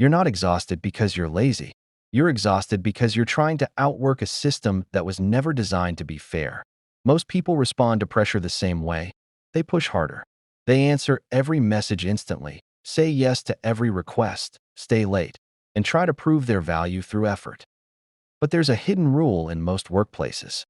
You're not exhausted because you're lazy. You're exhausted because you're trying to outwork a system that was never designed to be fair. Most people respond to pressure the same way. They push harder. They answer every message instantly, say yes to every request, stay late, and try to prove their value through effort. But there's a hidden rule in most workplaces.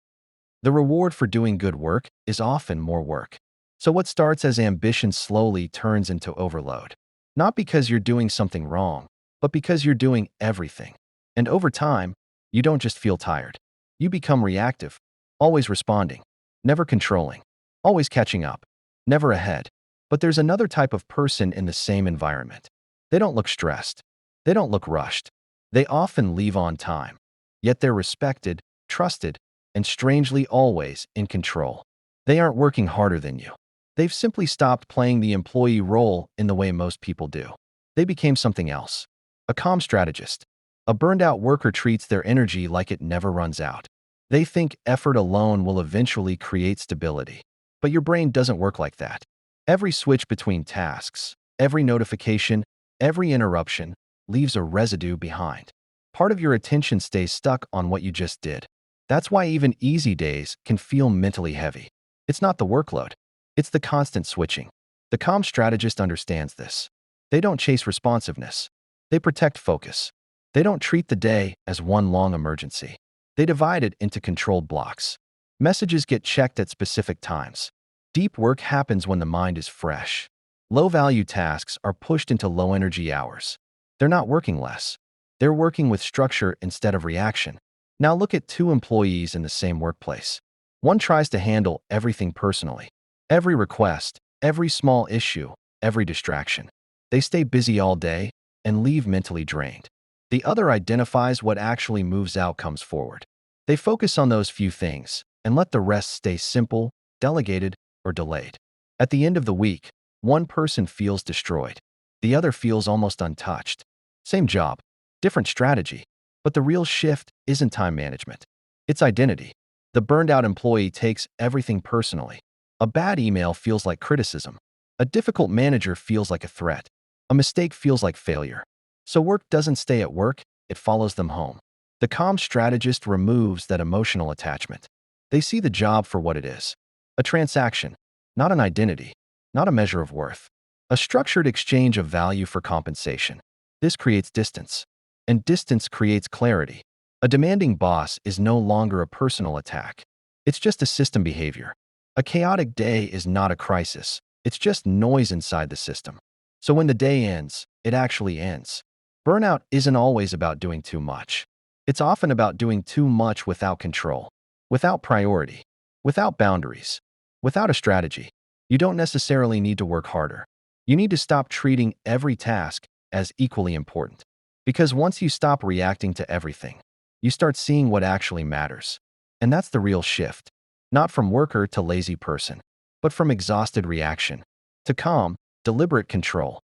The reward for doing good work is often more work. So what starts as ambition slowly turns into overload. Not because you're doing something wrong, but because you're doing everything. And over time, you don't just feel tired. You become reactive, always responding, never controlling, always catching up, never ahead. But there's another type of person in the same environment. They don't look stressed. They don't look rushed. They often leave on time. Yet they're respected, trusted, and strangely always in control. They aren't working harder than you. They've simply stopped playing the employee role in the way most people do. They became something else. A calm strategist. A burned-out worker treats their energy like it never runs out. They think effort alone will eventually create stability. But your brain doesn't work like that. Every switch between tasks, every notification, every interruption leaves a residue behind. Part of your attention stays stuck on what you just did. That's why even easy days can feel mentally heavy. It's not the workload. It's the constant switching. The calm strategist understands this. They don't chase responsiveness. They protect focus. They don't treat the day as one long emergency. They divide it into controlled blocks. Messages get checked at specific times. Deep work happens when the mind is fresh. Low-value tasks are pushed into low-energy hours. They're not working less. They're working with structure instead of reaction. Now look at two employees in the same workplace. One tries to handle everything personally. Every request, every small issue, every distraction. They stay busy all day and leave mentally drained. The other identifies what actually moves outcomes forward. They focus on those few things and let the rest stay simple, delegated, or delayed. At the end of the week, one person feels destroyed. The other feels almost untouched. Same job, different strategy. But the real shift isn't time management. It's identity. The burned-out employee takes everything personally. A bad email feels like criticism. A difficult manager feels like a threat. A mistake feels like failure. So work doesn't stay at work, it follows them home. The calm strategist removes that emotional attachment. They see the job for what it is. A transaction, not an identity, not a measure of worth. A structured exchange of value for compensation. This creates distance. And distance creates clarity. A demanding boss is no longer a personal attack. It's just a system behavior. A chaotic day is not a crisis. It's just noise inside the system. So when the day ends, it actually ends. Burnout isn't always about doing too much. It's often about doing too much without control, without priority, without boundaries, without a strategy. You don't necessarily need to work harder. You need to stop treating every task as equally important. Because once you stop reacting to everything, you start seeing what actually matters. And that's the real shift. Not from worker to lazy person, but from exhausted reaction to calm, deliberate control.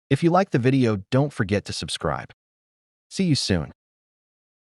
If you like the video, don't forget to subscribe. See you soon.